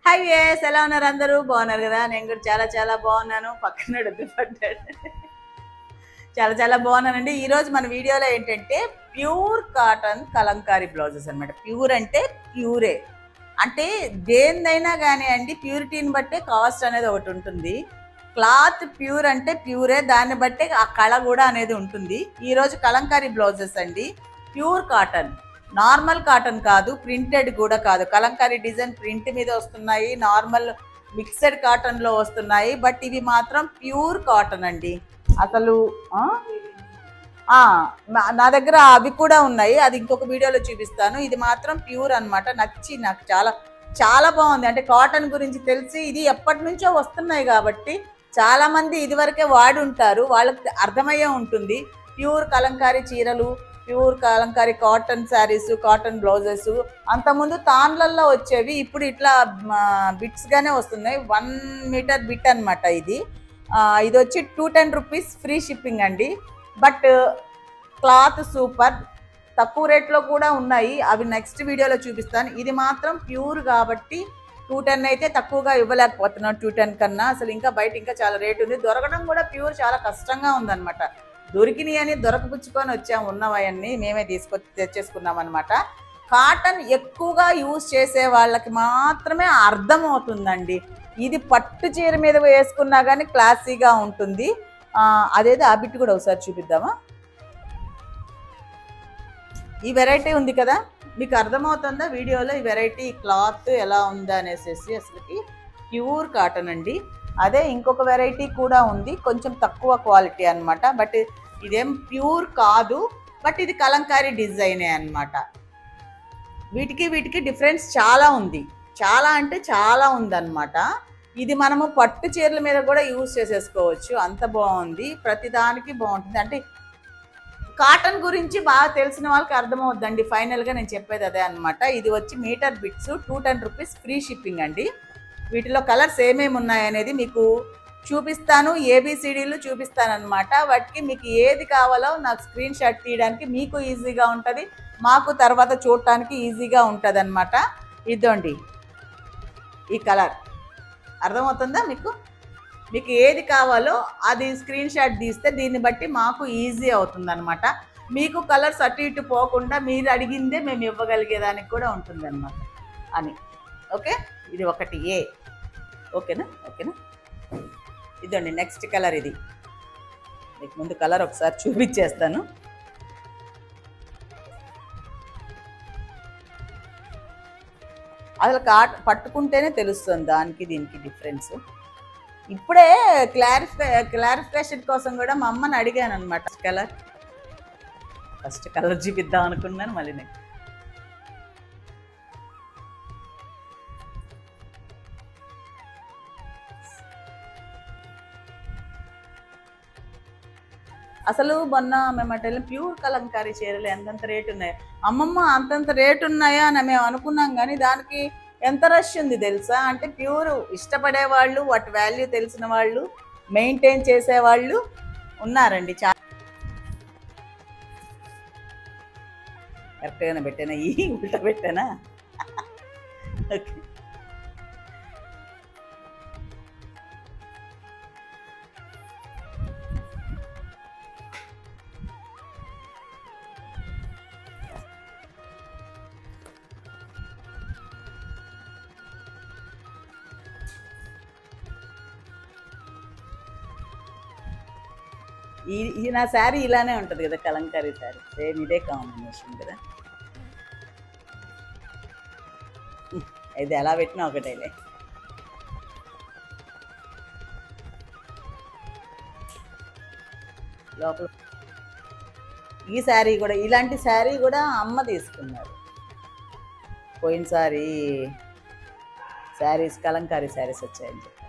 Hi yes ఎలా ఉన్నారు అందరూ బాగున్నారు కదా నేను కూడా చాలా చాలా బాగున్నాను పక్కన పడ్డాడు చాలా బాగున్నానండి ఈరోజు మన వీడియోలో ఏంటంటే ప్యూర్ కాటన్ కలంకారీ బ్లౌజెస్ అనమాట ప్యూర్ అంటే ప్యూరే అంటే దేనిదైనా కానీ అండి ప్యూరిటీని బట్టే కాస్ట్ అనేది ఒకటి ఉంటుంది క్లాత్ ప్యూర్ అంటే ప్యూరే దాన్ని బట్టే ఆ కళ కూడా అనేది ఉంటుంది ఈరోజు కలంకారీ బ్లౌజెస్ అండి ప్యూర్ కాటన్ నార్మల్ కాటన్ కాదు ప్రింటెడ్ కూడా కాదు కలంకారీ డిజైన్ ప్రింట్ మీద వస్తున్నాయి నార్మల్ మిక్సెడ్ కాటన్లో వస్తున్నాయి బట్ ఇవి మాత్రం ప్యూర్ కాటన్ అండి అసలు నా దగ్గర అవి కూడా ఉన్నాయి అది ఇంకొక వీడియోలో చూపిస్తాను ఇది మాత్రం ప్యూర్ అనమాట నచ్చి నాకు చాలా చాలా బాగుంది అంటే కాటన్ గురించి తెలిసి ఇది ఎప్పటి నుంచో వస్తున్నాయి కాబట్టి చాలామంది ఇదివరకే వాడి ఉంటారు వాళ్ళకి అర్థమయ్యే ఉంటుంది ప్యూర్ కలంకారీ చీరలు pure Kalamkari cotton saris cotton blouses అంతకుముందు తాన్లల్లో వచ్చేవి ఇప్పుడు ఇట్లా బిట్స్గానే వస్తున్నాయి 1 మీటర్ బిట్ అనమాట ఇది వచ్చి 210 రూపీస్ ఫ్రీ షిప్పింగ్ అండి బట్ క్లాత్ సూపర్ తక్కువ రేట్లో కూడా ఉన్నాయి అవి నెక్స్ట్ వీడియోలో చూపిస్తాను ఇది మాత్రం ప్యూర్ కాబట్టి 210 అయితే తక్కువగా ఇవ్వలేకపోతున్నాను 210 కన్నా అసలు ఇంకా బయట ఇంకా చాలా రేట్ ఉంది దొరకడం కూడా ప్యూర్ చాలా కష్టంగా ఉందన్నమాట దొరికినాయి అని దొరకపుచ్చుకొని వచ్చాము ఉన్నవన్నీ మేమే తెచ్చేసుకున్నాం అనమాట కాటన్ ఎక్కువగా యూజ్ చేసే వాళ్ళకి మాత్రమే అర్థమవుతుందండి ఇది పట్టు చీర మీద వేసుకున్నా కానీ క్లాసీగా ఉంటుంది అదేదో ఆ బిట్ కూడా ఒకసారి చూపిద్దామా ఈ వెరైటీ ఉంది కదా మీకు అర్థమవుతుందా వీడియోలో ఈ వెరైటీ క్లాత్ ఎలా ఉందా అనేసి అసలుకి ప్యూర్ కాటన్ అండి అదే ఇంకొక వెరైటీ కూడా ఉంది కొంచెం తక్కువ క్వాలిటీ అనమాట బట్ ఇదేం ప్యూర్ కాదు బట్ ఇది కలంకారీ డిజైనే అనమాట వీటికి డిఫరెన్స్ చాలా ఉంది చాలా అంటే చాలా ఉందన్నమాట ఇది మనము పట్టు చీరల మీద కూడా యూజ్ చేసేసుకోవచ్చు అంత బాగుంది ప్రతిదానికి బాగుంటుంది అంటే కాటన్ గురించి బాగా తెలిసిన వాళ్ళకి అర్థమవుద్దండి ఫైనల్గా నేను చెప్పేది అదే అనమాట ఇది వచ్చి metre bits 210 rupees free shipping అండి వీటిలో కలర్స్ ఏమేమి ఉన్నాయనేది మీకు చూపిస్తాను ఏబిసిడీలు చూపిస్తాను అనమాట వాటికి మీకు ఏది కావాలో నాకు స్క్రీన్ షాట్ తీయడానికి మీకు ఈజీగా ఉంటుంది మాకు తర్వాత చూడటానికి ఈజీగా ఉంటుంది అనమాట ఇదండి ఈ కలర్ అర్థమవుతుందా మీకు ఏది కావాలో అది స్క్రీన్ షాట్ తీస్తే దీన్ని బట్టి మాకు ఈజీ అవుతుంది అనమాట మీకు కలర్స్ అటు ఇటు పోకుండా మీరు అడిగిందే మేము ఇవ్వగలిగేదానికి కూడా ఉంటుంది అనమాట అని ఓకే ఇది ఒకటి ఓకేనా ఇదండి నెక్స్ట్ కలర్ ఇది మీకు ముందు కలర్ ఒకసారి చూపించేస్తాను అసలు పట్టుకుంటేనే తెలుస్తుంది దానికి దీనికి డిఫరెన్స్ ఇప్పుడే క్లారిఫికేషన్ కోసం కూడా మా అమ్మని అడిగాను అనమాట ఫస్ట్ కలర్ చూపిద్దాం అనుకున్నాను మళ్ళీ నేను అసలు మొన్న మేము అటు ప్యూర్ కలంకారీ చీరలు ఎంతంత రేటు ఉన్నాయి అమ్మమ్మ అంతంత రేటు ఉన్నాయా అని మేము అనుకున్నాం కానీ దానికి ఎంత రష్ ఉంది తెలుసా అంటే ప్యూర్ ఇష్టపడే వాళ్ళు వాటి వాల్యూ తెలిసిన వాళ్ళు మెయింటైన్ చేసేవాళ్ళు ఉన్నారండి చాలా కరెక్ట్గానే పెట్టానా ఉల్టా పెట్టానా ఓకే ఈ నా శారీ ఇలానే ఉంటుంది కదా కలంకారీ శారీ సేమ్ ఇదే కాంబినేషన్ కదా ఇది ఎలా పెట్టినా ఒకటేలే లోపల ఈ శారీ కూడా ఇలాంటి శారీ కూడా అమ్మ తీసుకున్నారు పోయినసారి శారీస్ కలంకారీ శారీస్ వచ్చాయని చెప్పాను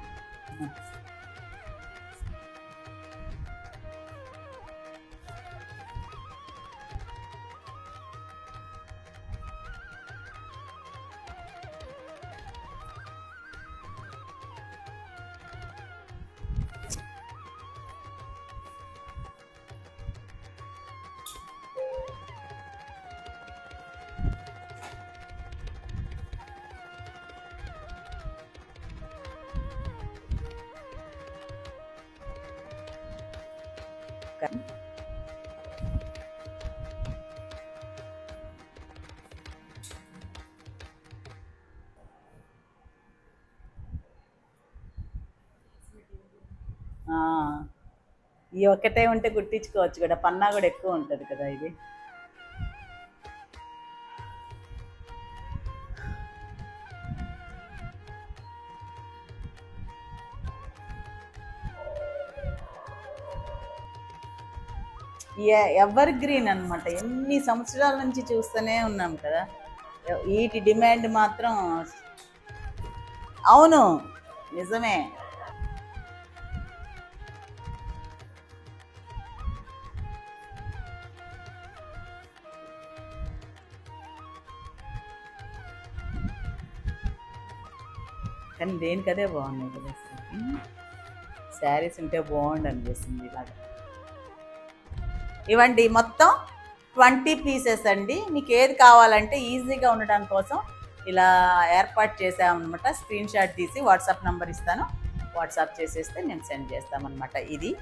ఈ ఒక్కటే ఉంటే కుట్టించుకోవచ్చు కూడా, పన్నా కూడా ఎక్కువ ఉంటుంది కదా ఇది. ఎవర్ గ్రీన్ అనమాట, ఎన్ని సంవత్సరాల నుంచి చూస్తూనే ఉన్నాం కదా. వీటి డిమాండ్ మాత్రం అవును నిజమే. కానీ దేనికదే బాగున్నాయి కదా, శారీస్ ఉంటే బాగుండు అనిపిస్తుంది ఇలాగా. ఇవ్వండి మొత్తం 20 పీసెస్ అండి. మీకు ఏది కావాలంటే ఈజీగా ఉండడం కోసం ఇలా ఏర్పాటు చేసామన్నమాట. స్క్రీన్ షాట్ తీసి వాట్సాప్ నెంబర్ ఇస్తాను, వాట్సాప్ చేసేస్తే నేను సెండ్ చేస్తామన్నమాట. ఇది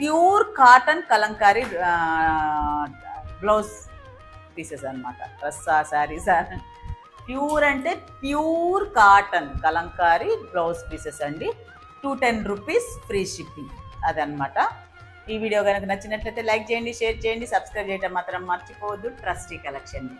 pure cotton Kalamkari blouse pieces అనమాట. డ్రెస్ శారీస్ ప్యూర్ అంటే pure cotton Kalamkari blouse pieces అండి. 210 రూపీస్ ఫ్రీ షిప్పింగ్ అదనమాట. ఈ వీడియో కనుక నచ్చినట్లయితే లైక్ చేయండి, షేర్ చేయండి, సబ్స్క్రైబ్ చేయడం మాత్రం మర్చిపోవద్దు. Trustee collection.